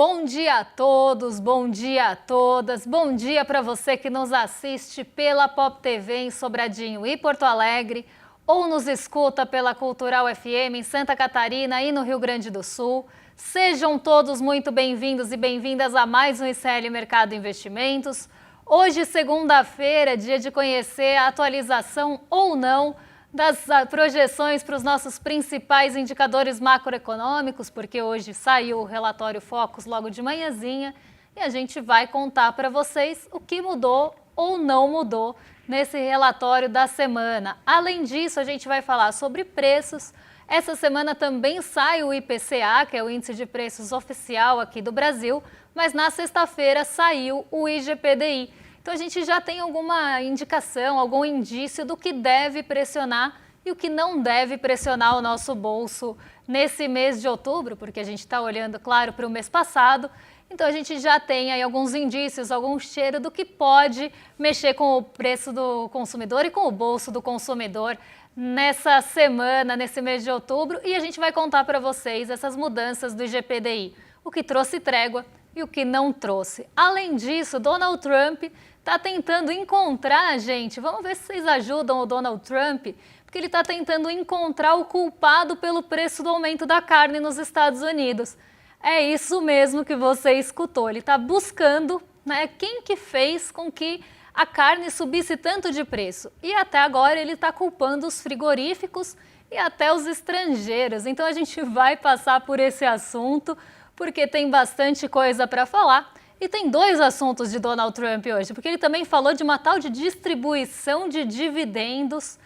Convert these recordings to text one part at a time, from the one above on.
Bom dia a todos, bom dia a todas, bom dia para você que nos assiste pela Pop TV em Sobradinho e Porto Alegre, ou nos escuta pela Cultural FM em Santa Catarina e no Rio Grande do Sul. Sejam todos muito bem-vindos e bem-vindas a mais um ICL Mercado Investimentos. Hoje, segunda-feira, dia de conhecer a atualização ou não das projeções para os nossos principais indicadores macroeconômicos, porque hoje saiu o relatório Focus logo de manhãzinha e a gente vai contar para vocês o que mudou ou não mudou nesse relatório da semana. Além disso, a gente vai falar sobre preços. Essa semana também sai o IPCA, que é o Índice de Preços Oficial aqui do Brasil, mas na sexta-feira saiu o IGPDI. Então a gente já tem alguma indicação, algum indício do que deve pressionar e o que não deve pressionar o nosso bolso nesse mês de outubro, porque a gente está olhando, claro, para o mês passado. Então a gente já tem aí alguns indícios, algum cheiro do que pode mexer com o preço do consumidor e com o bolso do consumidor nessa semana, nesse mês de outubro. E a gente vai contar para vocês essas mudanças do IGPDI, o que trouxe trégua e o que não trouxe. Além disso, Donald Trump está tentando encontrar, gente, vamos ver se vocês ajudam o Donald Trump, porque ele está tentando encontrar o culpado pelo preço do aumento da carne nos Estados Unidos. É isso mesmo que você escutou, ele está buscando, né, quem que fez com que a carne subisse tanto de preço. E até agora ele está culpando os frigoríficos e até os estrangeiros. Então a gente vai passar por esse assunto, porque tem bastante coisa para falar. E tem dois assuntos de Donald Trump hoje, porque ele também falou de uma tal de distribuição de dividendos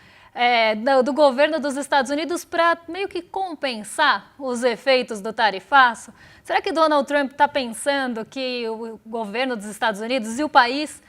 do governo dos Estados Unidos para meio que compensar os efeitos do tarifaço. Será que Donald Trump está pensando que o governo dos Estados Unidos e o país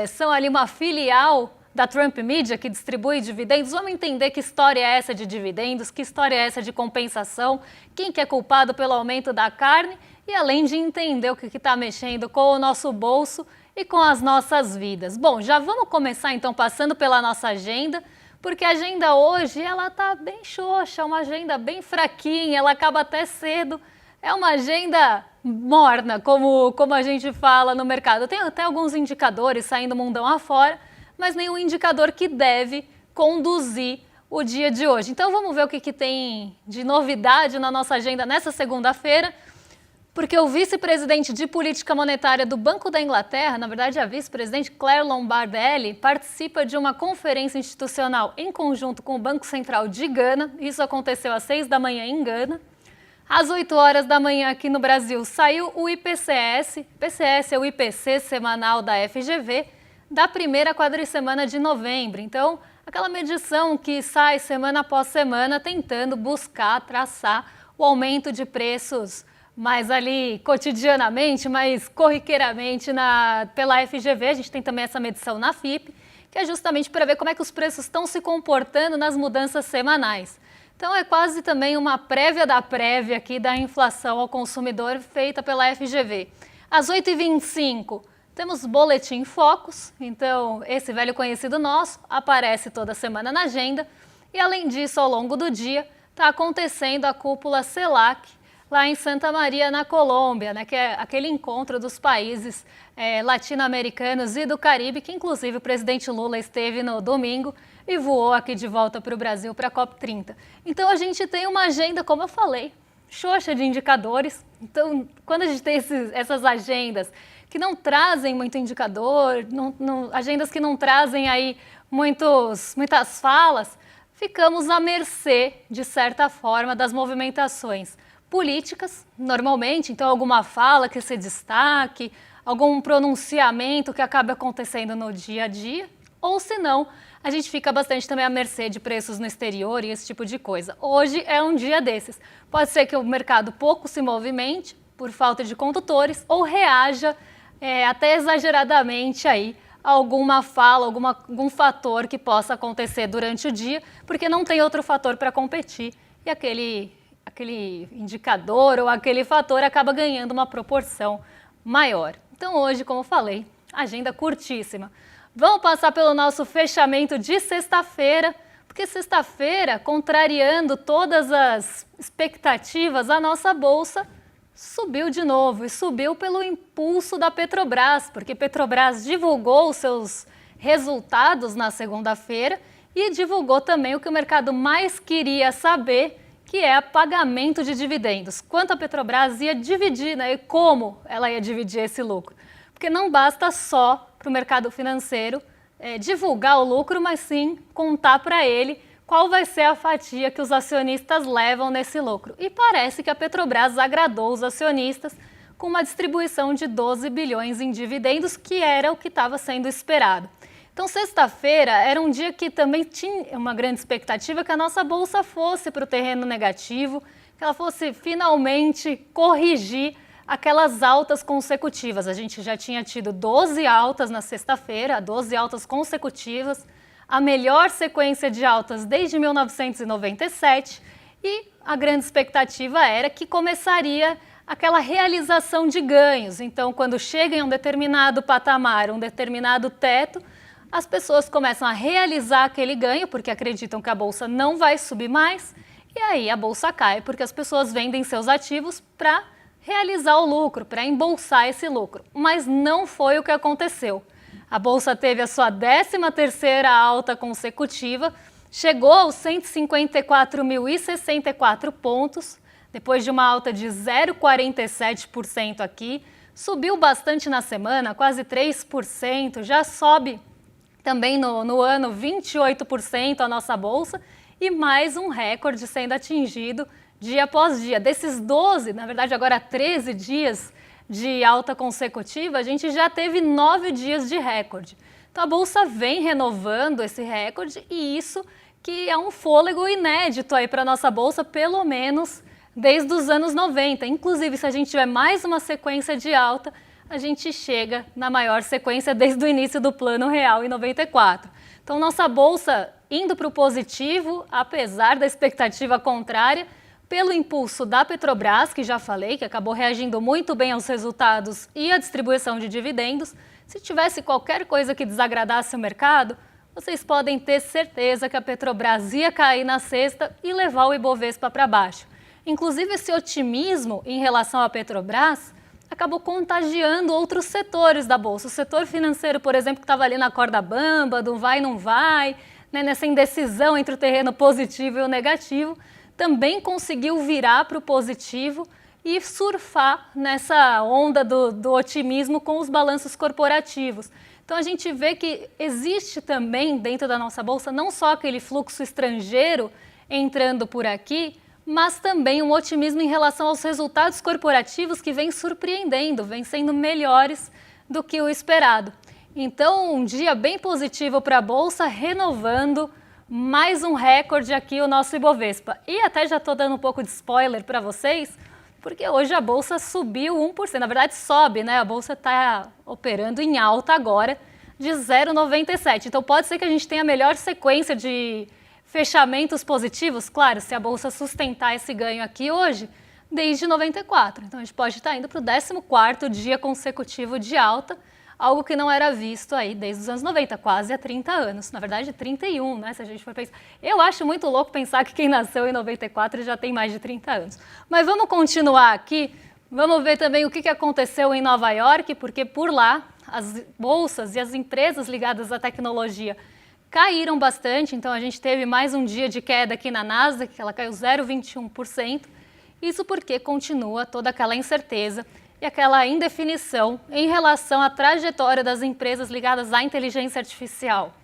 são ali uma filial da Trump Media que distribui dividendos? Vamos entender que história é essa de dividendos, que história é essa de compensação, quem que é culpado pelo aumento da carne e além de entender o que está mexendo com o nosso bolso e com as nossas vidas. Bom, já vamos começar então passando pela nossa agenda, porque a agenda hoje ela está bem xoxa, uma agenda bem fraquinha, ela acaba até cedo, é uma agenda morna, como a gente fala no mercado. Tem até alguns indicadores saindo mundão afora, mas nenhum indicador que deve conduzir o dia de hoje. Então vamos ver o que tem de novidade na nossa agenda nessa segunda-feira, porque o vice-presidente de política monetária do Banco da Inglaterra, na verdade a vice-presidente Claire Lombardelli, participa de uma conferência institucional em conjunto com o Banco Central de Gana. Isso aconteceu às 6 da manhã em Gana. Às 8 horas da manhã aqui no Brasil saiu o IPCS. IPCS é o IPC semanal da FGV, da primeira quadricemana de novembro. Então, aquela medição que sai semana após semana tentando buscar, traçar o aumento de preços mais ali cotidianamente, mais corriqueiramente pela FGV. A gente tem também essa medição na FIPE, que é justamente para ver como é que os preços estão se comportando nas mudanças semanais. Então é quase também uma prévia da prévia aqui da inflação ao consumidor feita pela FGV. Às 8h25, temos Boletim Focus, então esse velho conhecido nosso aparece toda semana na agenda. E além disso, ao longo do dia, está acontecendo a cúpula CELAC, lá em Santa Maria, na Colômbia, né, que é aquele encontro dos países latino-americanos e do Caribe, que inclusive o presidente Lula esteve no domingo e voou aqui de volta para o Brasil para a COP30. Então a gente tem uma agenda, como eu falei, xoxa de indicadores. Então, quando a gente tem essas agendas que não trazem muito indicador, agendas que não trazem aí muitas falas, ficamos à mercê, de certa forma, das movimentações políticas, normalmente, então alguma fala que se destaque, algum pronunciamento que acabe acontecendo no dia a dia, ou se não, a gente fica bastante também à mercê de preços no exterior e esse tipo de coisa. Hoje é um dia desses. Pode ser que o mercado pouco se movimente por falta de condutores ou reaja até exageradamente aí a alguma fala, algum fator que possa acontecer durante o dia, porque não tem outro fator para competir e aquele indicador ou aquele fator acaba ganhando uma proporção maior. Então hoje, como eu falei, agenda curtíssima. Vamos passar pelo nosso fechamento de sexta-feira, porque sexta-feira, contrariando todas as expectativas, a nossa bolsa subiu de novo e subiu pelo impulso da Petrobras, porque Petrobras divulgou os seus resultados na segunda-feira e divulgou também o que o mercado mais queria saber, que é o pagamento de dividendos. Quanto a Petrobras ia dividir, né, e como ela ia dividir esse lucro. Porque não basta só para o mercado financeiro divulgar o lucro, mas sim contar para ele qual vai ser a fatia que os acionistas levam nesse lucro. E parece que a Petrobras agradou os acionistas com uma distribuição de 12 bilhões em dividendos, que era o que estava sendo esperado. Então, sexta-feira era um dia que também tinha uma grande expectativa que a nossa bolsa fosse para o terreno negativo, que ela fosse finalmente corrigir aquelas altas consecutivas. A gente já tinha tido 12 altas na sexta-feira, 12 altas consecutivas, a melhor sequência de altas desde 1997, e a grande expectativa era que começaria aquela realização de ganhos. Então, quando chega em um determinado patamar, um determinado teto, as pessoas começam a realizar aquele ganho porque acreditam que a bolsa não vai subir mais, e aí a bolsa cai porque as pessoas vendem seus ativos para realizar o lucro, para embolsar esse lucro. Mas não foi o que aconteceu. A bolsa teve a sua 13ª alta consecutiva, chegou aos 154.064 pontos, depois de uma alta de 0,47% aqui, subiu bastante na semana, quase 3%, já sobe também no ano 28% a nossa bolsa, e mais um recorde sendo atingido dia após dia. Desses 12, na verdade agora 13 dias de alta consecutiva, a gente já teve 9 dias de recorde. Então a bolsa vem renovando esse recorde, e isso que é um fôlego inédito aí para a nossa bolsa, pelo menos desde os anos 90. Inclusive, se a gente tiver mais uma sequência de alta, a gente chega na maior sequência desde o início do Plano Real em 94. Então, nossa bolsa indo para o positivo, apesar da expectativa contrária, pelo impulso da Petrobras, que já falei, que acabou reagindo muito bem aos resultados e à distribuição de dividendos. Se tivesse qualquer coisa que desagradasse o mercado, vocês podem ter certeza que a Petrobras ia cair na sexta e levar o Ibovespa para baixo. Inclusive, esse otimismo em relação à Petrobras acabou contagiando outros setores da bolsa. O setor financeiro, por exemplo, que estava ali na corda bamba, do vai, não vai, né, nessa indecisão entre o terreno positivo e o negativo, também conseguiu virar para o positivo e surfar nessa onda do otimismo com os balanços corporativos. Então a gente vê que existe também dentro da nossa bolsa não só aquele fluxo estrangeiro entrando por aqui, mas também um otimismo em relação aos resultados corporativos que vem surpreendendo, vem sendo melhores do que o esperado. Então, um dia bem positivo para a bolsa, renovando mais um recorde aqui o nosso Ibovespa. E até já estou dando um pouco de spoiler para vocês, porque hoje a bolsa subiu 1%, na verdade sobe, né? A bolsa está operando em alta agora de 0,97. Então pode ser que a gente tenha a melhor sequência de fechamentos positivos, claro, se a bolsa sustentar esse ganho aqui hoje, desde 94. Então a gente pode estar indo para o 14º dia consecutivo de alta, algo que não era visto aí desde os anos 90, quase há 30 anos. Na verdade, 31, né? Se a gente for pensar. Eu acho muito louco pensar que quem nasceu em 94 já tem mais de 30 anos. Mas vamos continuar aqui. Vamos ver também o que aconteceu em Nova York, porque por lá as bolsas e as empresas ligadas à tecnologia caíram bastante. Então a gente teve mais um dia de queda aqui na Nasdaq, que ela caiu 0,21%. Isso porque continua toda aquela incerteza e aquela indefinição em relação à trajetória das empresas ligadas à inteligência artificial.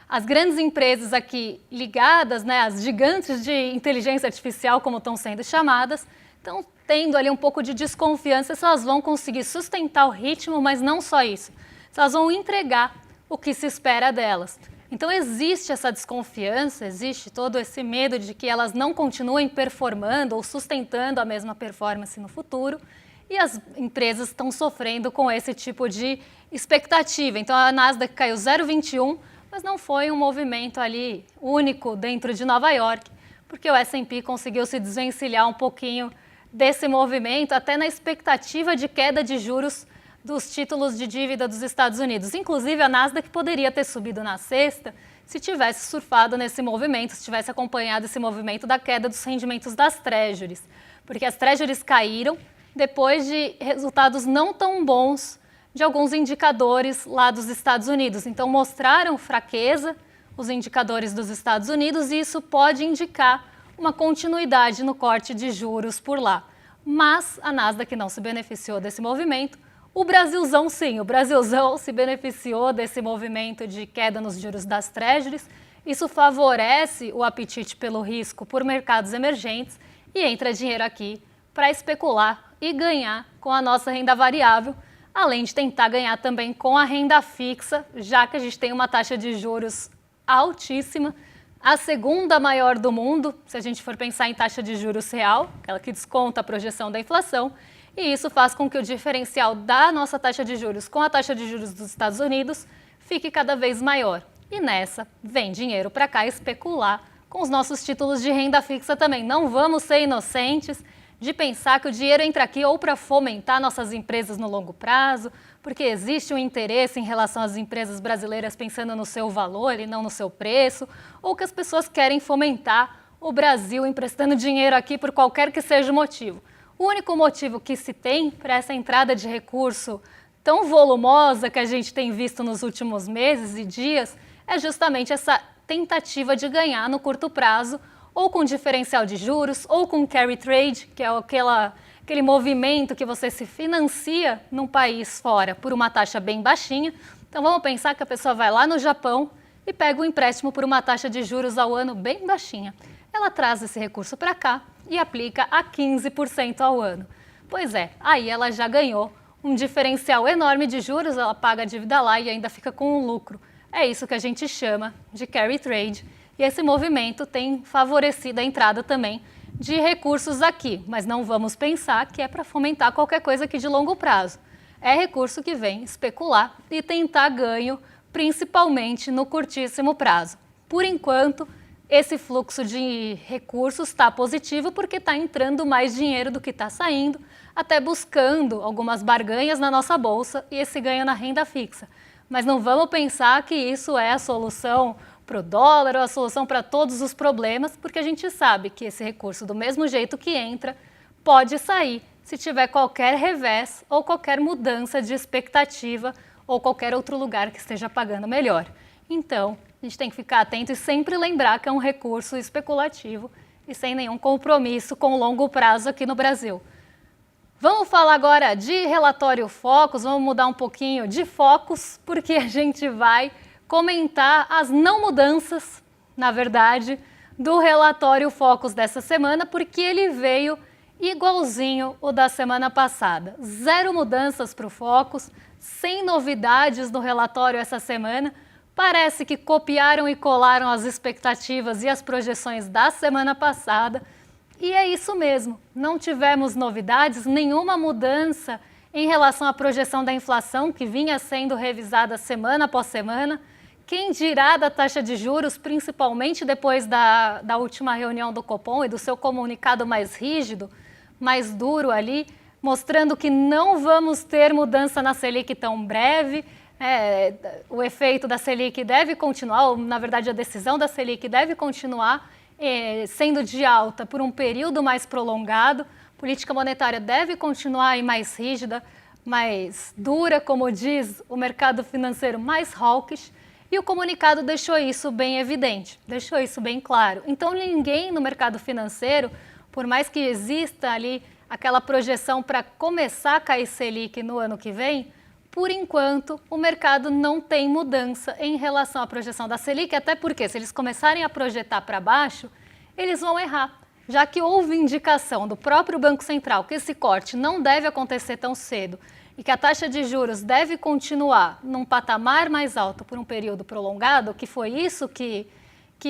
As grandes empresas aqui ligadas, né, as gigantes de inteligência artificial, como estão sendo chamadas, estão tendo ali um pouco de desconfiança se elas vão conseguir sustentar o ritmo, mas não só isso, se elas vão entregar o que se espera delas. Então existe essa desconfiança, existe todo esse medo de que elas não continuem performando ou sustentando a mesma performance no futuro, e as empresas estão sofrendo com esse tipo de expectativa. Então a Nasdaq caiu 0,21, mas não foi um movimento ali único dentro de Nova York, porque o S&P conseguiu se desvencilhar um pouquinho desse movimento, até na expectativa de queda de juros dos títulos de dívida dos Estados Unidos. Inclusive, a Nasdaq poderia ter subido na sexta se tivesse surfado nesse movimento, se tivesse acompanhado esse movimento da queda dos rendimentos das Treasuries. porque as treasuries caíram depois de resultados não tão bons de alguns indicadores lá dos Estados Unidos. Então, mostraram fraqueza os indicadores dos Estados Unidos e isso pode indicar uma continuidade no corte de juros por lá. Mas a Nasdaq não se beneficiou desse movimento. O Brasilzão, sim, o Brasilzão se beneficiou desse movimento de queda nos juros das treasuries. Isso favorece o apetite pelo risco por mercados emergentes e entra dinheiro aqui para especular e ganhar com a nossa renda variável, além de tentar ganhar também com a renda fixa, já que a gente tem uma taxa de juros altíssima, a segunda maior do mundo, se a gente for pensar em taxa de juros real, aquela que desconta a projeção da inflação, e isso faz com que o diferencial da nossa taxa de juros com a taxa de juros dos Estados Unidos fique cada vez maior. E nessa, vem dinheiro para cá especular com os nossos títulos de renda fixa também. Não vamos ser inocentes de pensar que o dinheiro entra aqui ou para fomentar nossas empresas no longo prazo, porque existe um interesse em relação às empresas brasileiras pensando no seu valor e não no seu preço, ou que as pessoas querem fomentar o Brasil emprestando dinheiro aqui por qualquer que seja o motivo. O único motivo que se tem para essa entrada de recurso tão volumosa que a gente tem visto nos últimos meses e dias é justamente essa tentativa de ganhar no curto prazo, ou com diferencial de juros, ou com carry trade, que é aquele movimento que você se financia num país fora por uma taxa bem baixinha. Então vamos pensar que a pessoa vai lá no Japão e pega um empréstimo por uma taxa de juros ao ano bem baixinha. Ela traz esse recurso para cá e aplica a 15% ao ano. Pois é, aí ela já ganhou um diferencial enorme de juros, ela paga a dívida lá e ainda fica com um lucro. É isso que a gente chama de carry trade. E esse movimento tem favorecido a entrada também de recursos aqui, mas não vamos pensar que é para fomentar qualquer coisa aqui de longo prazo. É recurso que vem especular e tentar ganho, principalmente no curtíssimo prazo. Por enquanto, esse fluxo de recursos está positivo porque está entrando mais dinheiro do que está saindo, até buscando algumas barganhas na nossa bolsa e esse ganho na renda fixa. Mas não vamos pensar que isso é a solução para o dólar ou a solução para todos os problemas, porque a gente sabe que esse recurso, do mesmo jeito que entra, pode sair se tiver qualquer revés ou qualquer mudança de expectativa ou qualquer outro lugar que esteja pagando melhor. Então, a gente tem que ficar atento e sempre lembrar que é um recurso especulativo e sem nenhum compromisso com o longo prazo aqui no Brasil. Vamos falar agora de relatório Focus, vamos mudar um pouquinho de focos, porque a gente vai comentar as não mudanças, na verdade, do relatório Focus dessa semana, porque ele veio igualzinho o da semana passada. 0 mudanças para o Focus, sem novidades no relatório essa semana. Parece que copiaram e colaram as expectativas e as projeções da semana passada. E é isso mesmo, não tivemos novidades, nenhuma mudança em relação à projeção da inflação, que vinha sendo revisada semana após semana. Quem dirá da taxa de juros, principalmente depois da última reunião do Copom e do seu comunicado mais rígido, mais duro ali, mostrando que não vamos ter mudança na Selic tão breve. O efeito da Selic deve continuar, ou na verdade a decisão da Selic deve continuar sendo de alta por um período mais prolongado. A política monetária deve continuar aí mais rígida, mais dura, como diz o mercado financeiro, mais hawkish. E o comunicado deixou isso bem evidente, deixou isso bem claro. Então ninguém no mercado financeiro, por mais que exista ali aquela projeção para começar a cair Selic no ano que vem, por enquanto o mercado não tem mudança em relação à projeção da Selic, até porque se eles começarem a projetar para baixo, eles vão errar. Já que houve indicação do próprio Banco Central que esse corte não deve acontecer tão cedo e que a taxa de juros deve continuar num patamar mais alto por um período prolongado, que foi isso que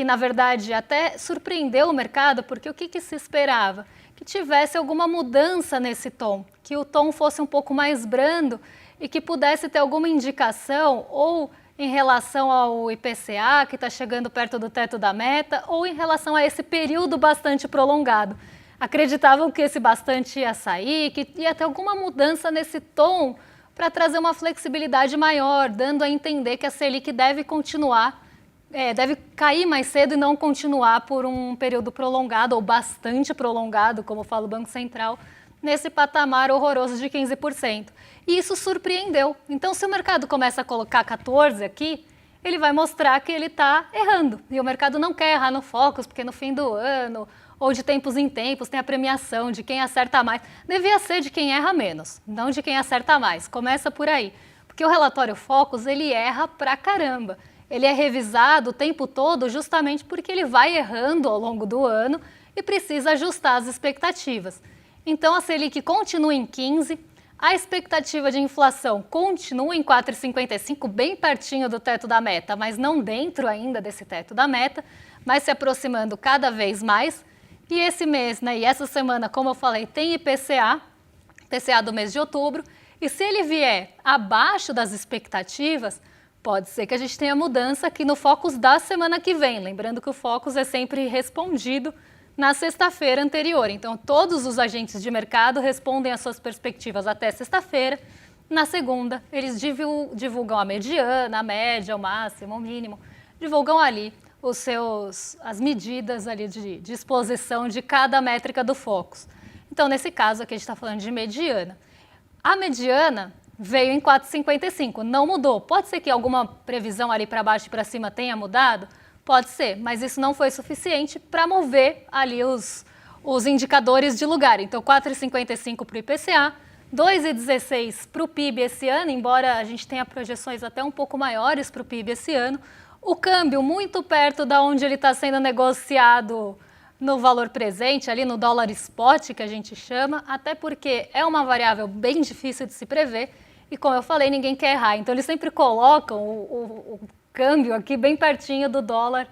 na verdade até surpreendeu o mercado, porque o que se esperava? Que tivesse alguma mudança nesse tom, que o tom fosse um pouco mais brando e que pudesse ter alguma indicação ou em relação ao IPCA, que está chegando perto do teto da meta, ou em relação a esse período bastante prolongado. Acreditavam que esse bastante ia sair, que ia ter alguma mudança nesse tom para trazer uma flexibilidade maior, dando a entender que a Selic deve continuar deve cair mais cedo e não continuar por um período prolongado ou bastante prolongado, como fala o Banco Central, nesse patamar horroroso de 15%. E isso surpreendeu. Então, se o mercado começa a colocar 14 aqui, ele vai mostrar que ele está errando. E o mercado não quer errar no Focus, porque no fim do ano, ou de tempos em tempos, tem a premiação de quem acerta mais. Devia ser de quem erra menos, não de quem acerta mais. Começa por aí. Porque o relatório Focus, ele erra pra caramba. Ele é revisado o tempo todo justamente porque ele vai errando ao longo do ano e precisa ajustar as expectativas. Então, a Selic continua em 15%, a expectativa de inflação continua em 4,55%, bem pertinho do teto da meta, mas não dentro ainda desse teto da meta, mas se aproximando cada vez mais. E esse mês, e essa semana, como eu falei, tem IPCA do mês de outubro, e se ele vier abaixo das expectativas, pode ser que a gente tenha mudança aqui no Focus da semana que vem. Lembrando que o Focus é sempre respondido na sexta-feira anterior. Então, todos os agentes de mercado respondem às suas perspectivas até sexta-feira. Na segunda, eles divulgam a mediana, a média, o máximo, o mínimo. Divulgam ali as medidas ali de exposição de cada métrica do Focus. Então, nesse caso aqui, a gente está falando de mediana. A mediana veio em 4,55, não mudou. Pode ser que alguma previsão ali para baixo e para cima tenha mudado? Pode ser, mas isso não foi suficiente para mover ali os indicadores de lugar. Então, 4,55 para o IPCA, 2,16 para o PIB esse ano, embora a gente tenha projeções até um pouco maiores para o PIB esse ano. O câmbio muito perto da onde ele está sendo negociado no valor presente, ali no dólar spot, que a gente chama, até porque é uma variável bem difícil de se prever e, como eu falei, ninguém quer errar. Então, eles sempre colocam o câmbio aqui bem pertinho do dólar,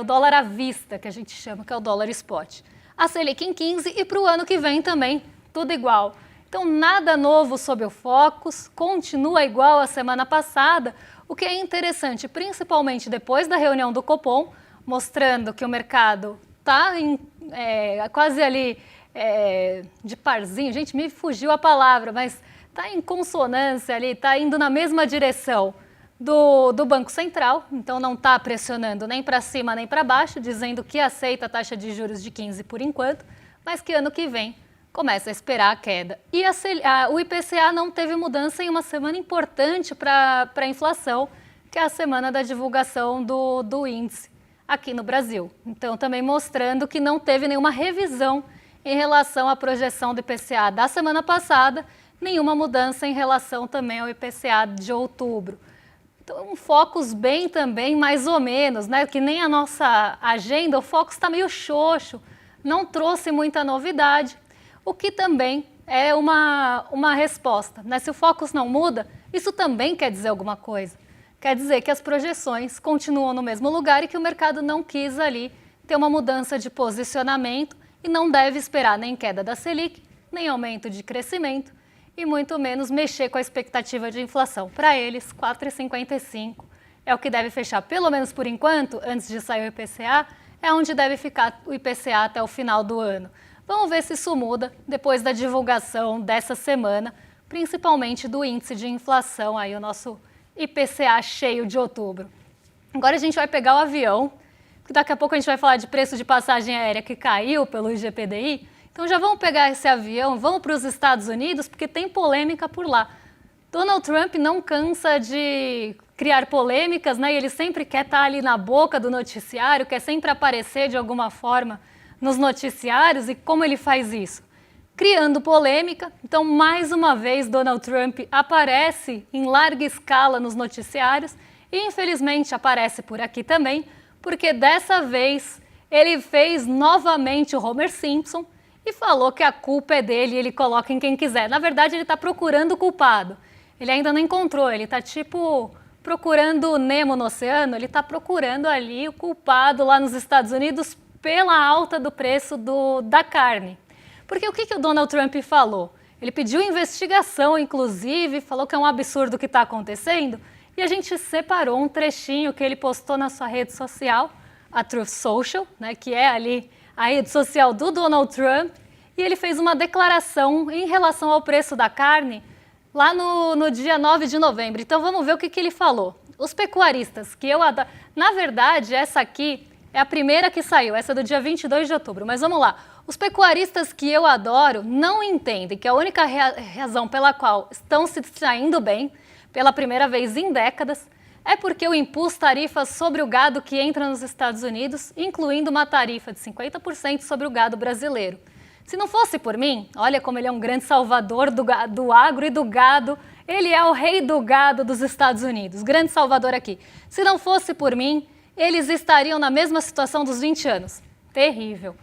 o dólar à vista, que a gente chama, que é o dólar spot. A Selic em 15 e para o ano que vem também, tudo igual. Então, nada novo sob o Focus, continua igual a semana passada, o que é interessante, principalmente depois da reunião do Copom, mostrando que o mercado está quase ali de parzinho, gente, me fugiu a palavra, mas está em consonância ali, está indo na mesma direção do Banco Central, então não está pressionando nem para cima nem para baixo, dizendo que aceita a taxa de juros de 15 por enquanto, mas que ano que vem começa a esperar a queda. E o IPCA não teve mudança em uma semana importante para a inflação, que é a semana da divulgação do índice aqui no Brasil. Então, também mostrando que não teve nenhuma revisão em relação à projeção do IPCA da semana passada, nenhuma mudança em relação também ao IPCA de outubro. Então, um Focus bem também, mais ou menos, que nem a nossa agenda, o Focus está meio xoxo, não trouxe muita novidade, o que também é uma resposta. Se o Focus não muda, isso também quer dizer alguma coisa. Quer dizer que as projeções continuam no mesmo lugar e que o mercado não quis ali ter uma mudança de posicionamento e não deve esperar nem queda da Selic, nem aumento de crescimento e muito menos mexer com a expectativa de inflação. Para eles, 4,55 é o que deve fechar, pelo menos por enquanto, antes de sair o IPCA, é onde deve ficar o IPCA até o final do ano. Vamos ver se isso muda depois da divulgação dessa semana, principalmente do índice de inflação, aí o nosso IPCA cheio de outubro. Agora a gente vai pegar o avião, daqui a pouco a gente vai falar de preço de passagem aérea que caiu pelo IGPDI. Então já vamos pegar esse avião, vamos para os Estados Unidos, porque tem polêmica por lá. Donald Trump não cansa de criar polêmicas, e ele sempre quer estar ali na boca do noticiário, quer sempre aparecer de alguma forma nos noticiários. E como ele faz isso? Criando polêmica. Então, mais uma vez, Donald Trump aparece em larga escala nos noticiários e, infelizmente, aparece por aqui também, porque dessa vez ele fez novamente o Homer Simpson e falou que a culpa é dele e ele coloca em quem quiser. Na verdade, ele está procurando o culpado. Ele ainda não encontrou, ele está tipo procurando o Nemo no oceano, ele está procurando ali o culpado lá nos Estados Unidos pela alta do preço da carne. Porque o que o Donald Trump falou? Ele pediu investigação, inclusive, falou que é um absurdo o que está acontecendo, e a gente separou um trechinho que ele postou na sua rede social, a Truth Social, que é ali a rede social do Donald Trump, e ele fez uma declaração em relação ao preço da carne lá no dia 9 de novembro. Então vamos ver o que ele falou. Os pecuaristas, que eu adoro... Na verdade, essa aqui é a primeira que saiu, essa é do dia 22 de outubro, mas vamos lá. Os pecuaristas que eu adoro não entendem que a única razão pela qual estão se saindo bem, pela primeira vez em décadas, é porque eu impus tarifas sobre o gado que entra nos Estados Unidos, incluindo uma tarifa de 50% sobre o gado brasileiro. Se não fosse por mim, olha como ele é um grande salvador do agro e do gado, ele é o rei do gado dos Estados Unidos, grande salvador aqui. Se não fosse por mim, eles estariam na mesma situação dos 20 anos. Terrível.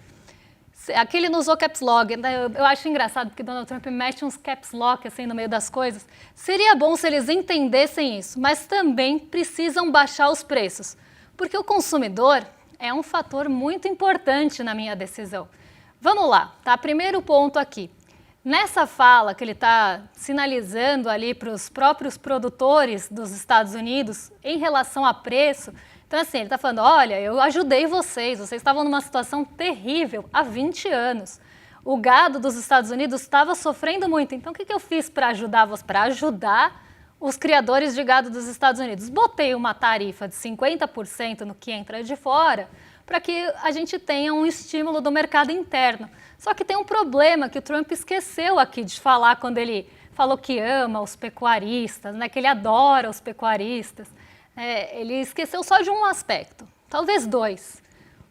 Aqui ele não usou caps lock, eu acho engraçado porque Donald Trump mete uns caps lock assim no meio das coisas. Seria bom se eles entendessem isso, mas também precisam baixar os preços, porque o consumidor é um fator muito importante na minha decisão. Vamos lá, tá? Primeiro ponto aqui. Nessa fala que ele está sinalizando ali para os próprios produtores dos Estados Unidos em relação a preço, então assim, ele está falando, olha, eu ajudei vocês estavam numa situação terrível há 20 anos. O gado dos Estados Unidos estava sofrendo muito, então o que eu fiz para ajudar vocês? Para ajudar os criadores de gado dos Estados Unidos. Botei uma tarifa de 50% no que entra de fora, para que a gente tenha um estímulo do mercado interno. Só que tem um problema que o Trump esqueceu aqui de falar quando ele falou que ama os pecuaristas, né, que ele adora os pecuaristas. Ele esqueceu só de um aspecto, talvez dois.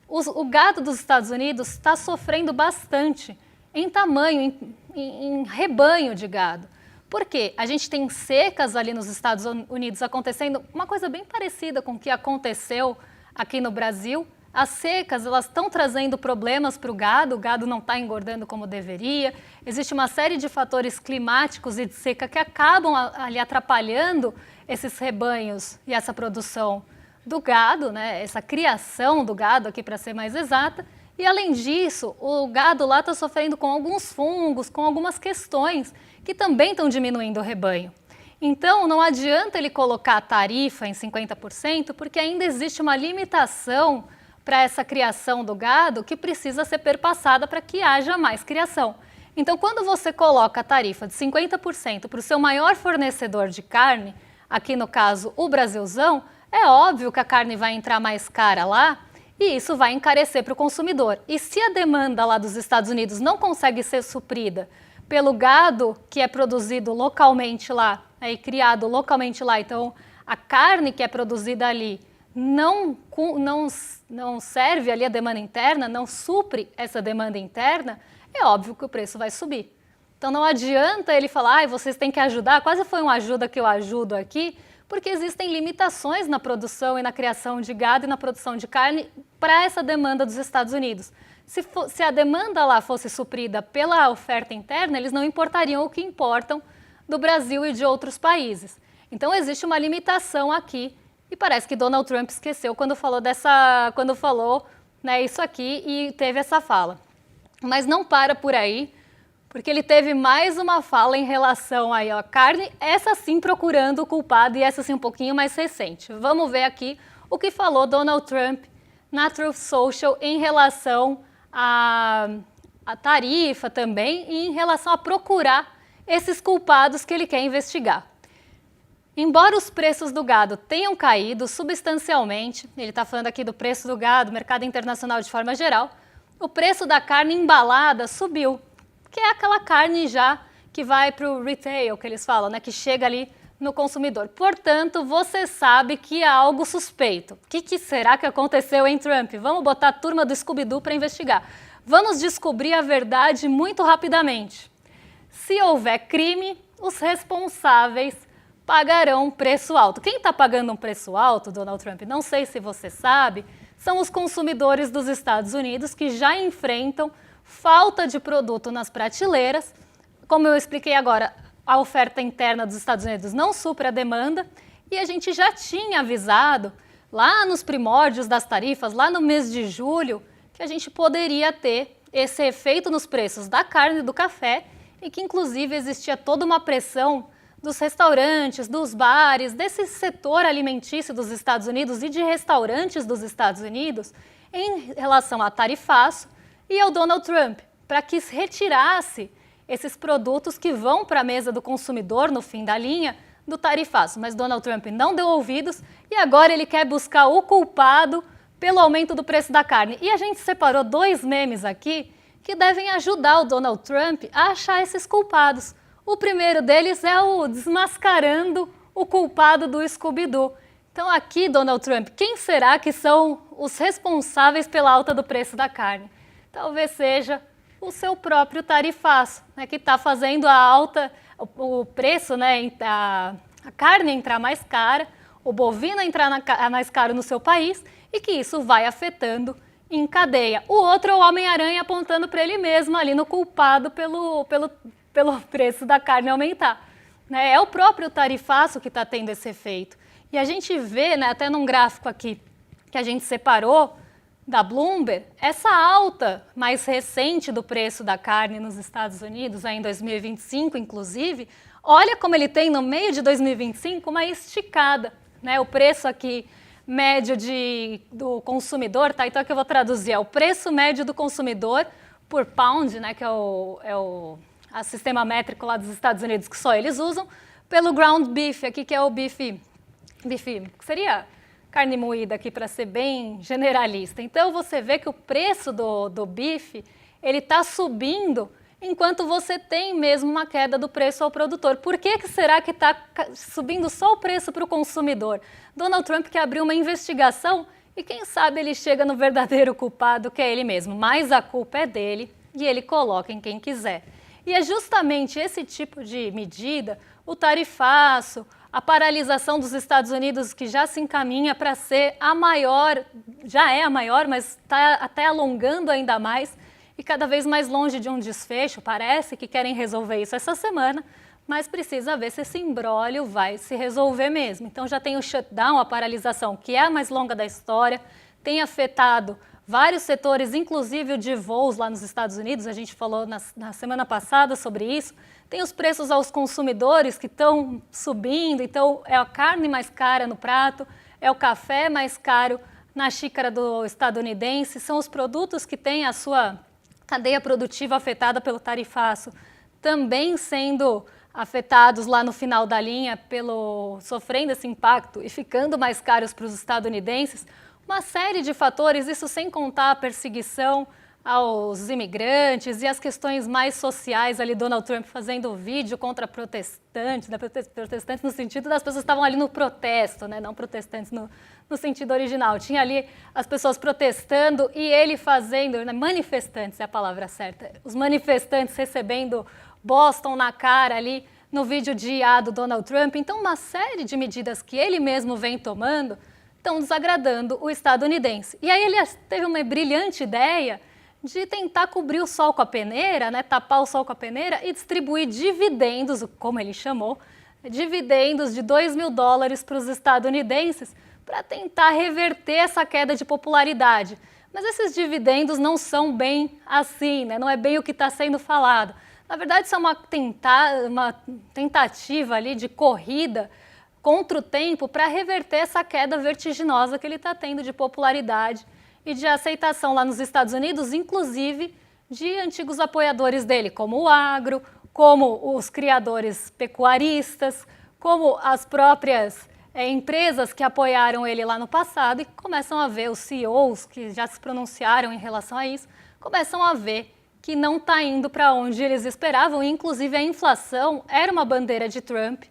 O gado dos Estados Unidos está sofrendo bastante em tamanho, em rebanho de gado. Por quê? A gente tem secas ali nos Estados Unidos acontecendo, uma coisa bem parecida com o que aconteceu aqui no Brasil. As secas, elas estão trazendo problemas para o gado não está engordando como deveria, existe uma série de fatores climáticos e de seca que acabam ali atrapalhando esses rebanhos e essa produção do gado, né? Essa criação do gado aqui para ser mais exata, e além disso, o gado lá está sofrendo com alguns fungos, com algumas questões que também estão diminuindo o rebanho. Então, não adianta ele colocar a tarifa em 50%, porque ainda existe uma limitação para essa criação do gado que precisa ser perpassada para que haja mais criação. Então, quando você coloca a tarifa de 50% para o seu maior fornecedor de carne, aqui no caso o Brasilzão, é óbvio que a carne vai entrar mais cara lá e isso vai encarecer para o consumidor. E se a demanda lá dos Estados Unidos não consegue ser suprida pelo gado que é produzido localmente lá, e criado localmente lá, então a carne que é produzida ali não serve ali a demanda interna, não supre essa demanda interna, é óbvio que o preço vai subir. Então não adianta ele falar, vocês têm que ajudar, quase foi uma ajuda que eu ajudo aqui, porque existem limitações na produção e na criação de gado e na produção de carne para essa demanda dos Estados Unidos. Se a demanda lá fosse suprida pela oferta interna, eles não importariam o que importam do Brasil e de outros países. Então existe uma limitação aqui. E parece que Donald Trump esqueceu quando falou isso aqui e teve essa fala. Mas não para por aí, porque ele teve mais uma fala em relação aí à carne, essa sim procurando o culpado e essa sim um pouquinho mais recente. Vamos ver aqui o que falou Donald Trump na Truth Social em relação à tarifa também e em relação a procurar esses culpados que ele quer investigar. Embora os preços do gado tenham caído substancialmente, ele está falando aqui do preço do gado, mercado internacional de forma geral, o preço da carne embalada subiu, que é aquela carne já que vai para o retail, que eles falam, né, que chega ali no consumidor. Portanto, você sabe que há algo suspeito. O que será que aconteceu em Trump? Vamos botar a turma do Scooby-Doo para investigar. Vamos descobrir a verdade muito rapidamente. Se houver crime, os responsáveis pagarão um preço alto. Quem está pagando um preço alto, Donald Trump, não sei se você sabe, são os consumidores dos Estados Unidos que já enfrentam falta de produto nas prateleiras. Como eu expliquei agora, a oferta interna dos Estados Unidos não supre a demanda e a gente já tinha avisado lá nos primórdios das tarifas, lá no mês de julho, que a gente poderia ter esse efeito nos preços da carne e do café e que inclusive existia toda uma pressão dos restaurantes, dos bares, desse setor alimentício dos Estados Unidos e de restaurantes dos Estados Unidos em relação a tarifaço e ao Donald Trump, para que retirasse esses produtos que vão para a mesa do consumidor no fim da linha do tarifaço, mas Donald Trump não deu ouvidos e agora ele quer buscar o culpado pelo aumento do preço da carne. E a gente separou 2 memes aqui que devem ajudar o Donald Trump a achar esses culpados. O primeiro deles é o desmascarando o culpado do Scooby-Doo. Então aqui, Donald Trump, quem será que são os responsáveis pela alta do preço da carne? Talvez seja o seu próprio tarifaço, né, que está fazendo a alta, o preço, né, a carne entrar mais cara, o bovino entrar mais caro no seu país e que isso vai afetando em cadeia. O outro é o Homem-Aranha apontando para ele mesmo ali no culpado pelo preço da carne aumentar. Né? É o próprio tarifaço que está tendo esse efeito. E a gente vê, né, até num gráfico aqui que a gente separou da Bloomberg, essa alta mais recente do preço da carne nos Estados Unidos, aí em 2025 inclusive, olha como ele tem no meio de 2025 uma esticada. Né? O preço aqui médio do consumidor, tá? Então aqui eu vou traduzir, é o preço médio do consumidor por pound, né, que é o sistema métrico lá dos Estados Unidos que só eles usam, pelo ground beef, aqui que é o bife, que seria carne moída aqui para ser bem generalista. Então você vê que o preço do bife, ele está subindo enquanto você tem mesmo uma queda do preço ao produtor. Por que será que está subindo só o preço para o consumidor? Donald Trump quer abrir uma investigação e quem sabe ele chega no verdadeiro culpado, que é ele mesmo. Mas a culpa é dele e ele coloca em quem quiser. E é justamente esse tipo de medida, o tarifaço, a paralisação dos Estados Unidos, que já se encaminha para ser a maior, já é a maior, mas está até alongando ainda mais e cada vez mais longe de um desfecho. Parece que querem resolver isso essa semana, mas precisa ver se esse imbróglio vai se resolver mesmo. Então já tem o shutdown, a paralisação, que é a mais longa da história, tem afetado vários setores, inclusive o de voos lá nos Estados Unidos, a gente falou na semana passada sobre isso. Tem os preços aos consumidores que estão subindo, então é a carne mais cara no prato, é o café mais caro na xícara do estadunidense, são os produtos que têm a sua cadeia produtiva afetada pelo tarifaço, também sendo afetados lá no final da linha, sofrendo esse impacto e ficando mais caros para os estadunidenses. Uma série de fatores, isso sem contar a perseguição aos imigrantes e as questões mais sociais ali, Donald Trump fazendo vídeo contra protestantes, né? Protestantes no sentido das pessoas que estavam ali no protesto, né? Não protestantes no sentido original. Tinha ali as pessoas protestando e ele fazendo, né? Manifestantes é a palavra certa, os manifestantes recebendo Boston na cara ali no vídeo de IA do Donald Trump. Então uma série de medidas que ele mesmo vem tomando estão desagradando o estadunidense. E aí ele teve uma brilhante ideia de tentar cobrir o sol com a peneira, né, tapar o sol com a peneira e distribuir dividendos, como ele chamou, dividendos de $2.000 para os estadunidenses para tentar reverter essa queda de popularidade. Mas esses dividendos não são bem assim, né, não é bem o que está sendo falado. Na verdade, isso é uma tentativa ali de corrida contra o tempo para reverter essa queda vertiginosa que ele está tendo de popularidade e de aceitação lá nos Estados Unidos, inclusive de antigos apoiadores dele, como o agro, como os criadores pecuaristas, como as próprias empresas que apoiaram ele lá no passado e começam a ver, os CEOs que já se pronunciaram em relação a isso, começam a ver que não está indo para onde eles esperavam, e inclusive a inflação era uma bandeira de Trump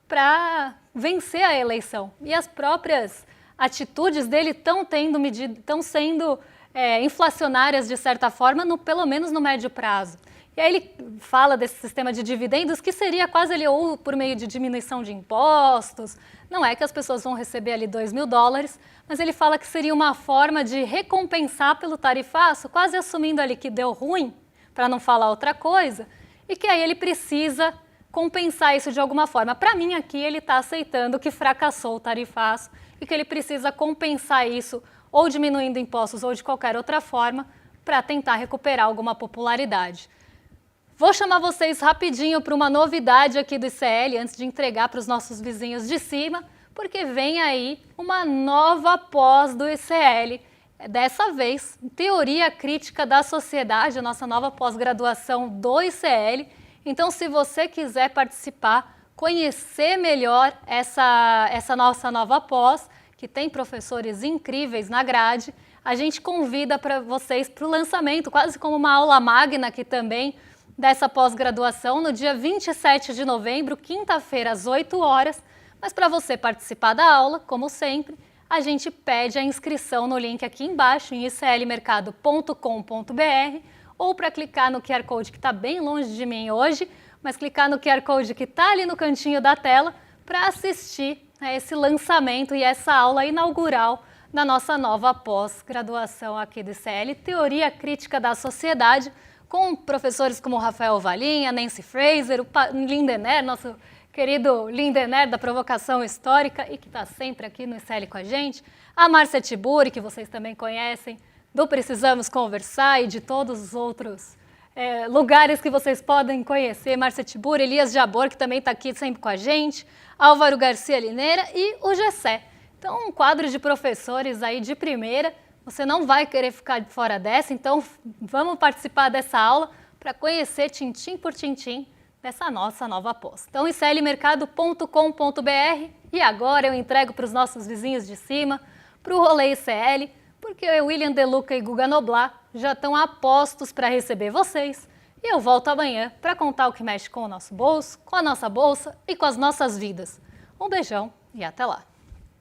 para vencer a eleição. E as próprias atitudes dele estão sendo inflacionárias de certa forma, pelo menos no médio prazo. E aí ele fala desse sistema de dividendos que seria quase ali ou por meio de diminuição de impostos, não é que as pessoas vão receber ali $2.000, mas ele fala que seria uma forma de recompensar pelo tarifaço, quase assumindo ali que deu ruim, para não falar outra coisa, e que aí ele precisa compensar isso de alguma forma. Para mim aqui ele está aceitando que fracassou o tarifaço e que ele precisa compensar isso ou diminuindo impostos ou de qualquer outra forma para tentar recuperar alguma popularidade. Vou chamar vocês rapidinho para uma novidade aqui do ICL, antes de entregar para os nossos vizinhos de cima, porque vem aí uma nova pós do ICL. Dessa vez, Teoria Crítica da Sociedade, a nossa nova pós-graduação do ICL. Então, se você quiser participar, conhecer melhor essa nossa nova pós, que tem professores incríveis na grade, a gente convida para vocês para o lançamento, quase como uma aula magna aqui também, dessa pós-graduação no dia 27 de novembro, quinta-feira, às 8 horas. Mas para você participar da aula, como sempre, a gente pede a inscrição no link aqui embaixo, em iclmercado.com.br, ou para clicar no QR Code que está bem longe de mim hoje, mas clicar no QR Code que está ali no cantinho da tela para assistir a esse lançamento e essa aula inaugural da nossa nova pós-graduação aqui do ICL, Teoria Crítica da Sociedade, com professores como Rafael Valim, a Nancy Fraser, o Lindener, nosso querido Lindener da Provocação Histórica e que está sempre aqui no ICL com a gente, a Márcia Tiburi, que vocês também conhecem, do Precisamos Conversar e de todos os outros lugares que vocês podem conhecer, Márcia Tiburi, Elias Jabor, que também está aqui sempre com a gente, Álvaro Garcia Lineira e o Gessé. Então, um quadro de professores aí de primeira, você não vai querer ficar de fora dessa, então vamos participar dessa aula para conhecer tintim por tintim dessa nossa nova pós. Então, iclmercado.com.br e agora eu entrego para os nossos vizinhos de cima, para o Rolê ICL, porque o William De Luca e Guga Noblat já estão a postos para receber vocês. E eu volto amanhã para contar o que mexe com o nosso bolso, com a nossa bolsa e com as nossas vidas. Um beijão e até lá!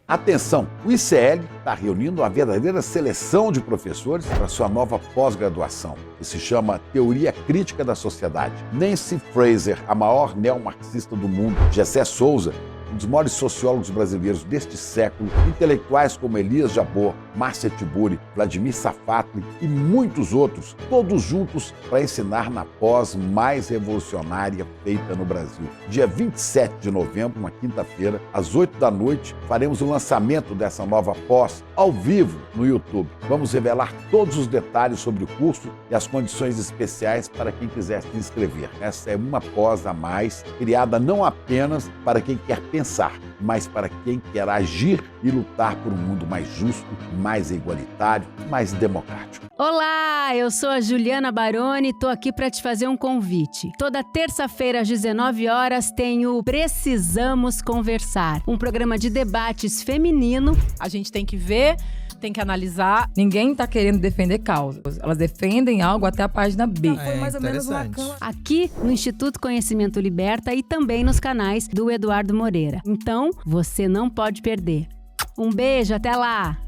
Atenção, o ICL está reunindo uma verdadeira seleção de professores para sua nova pós-graduação, que se chama Teoria Crítica da Sociedade. Nancy Fraser, a maior neomarxista do mundo, Gessé Souza, um dos maiores sociólogos brasileiros deste século, intelectuais como Elias Jabor, Márcia Tiburi, Vladimir Safatli e muitos outros, todos juntos para ensinar na pós mais revolucionária feita no Brasil. Dia 27 de novembro, uma quinta-feira, às 8 da noite, faremos o lançamento dessa nova pós ao vivo no YouTube. Vamos revelar todos os detalhes sobre o curso e as condições especiais para quem quiser se inscrever. Essa é uma pós a mais, criada não apenas para quem quer pensar, mas para quem quer agir e lutar por um mundo mais justo, mais igualitário, mais democrático. Olá, eu sou a Juliana Baroni e estou aqui para te fazer um convite. Toda terça-feira às 19 horas tem o Precisamos Conversar, um programa de debates feminino. A gente tem que ver, tem que analisar. Ninguém está querendo defender causas. Elas defendem algo até a página B. Foi mais ou menos uma Aqui no Instituto Conhecimento Liberta e também nos canais do Eduardo Moreira. Então, você não pode perder. Um beijo, até lá!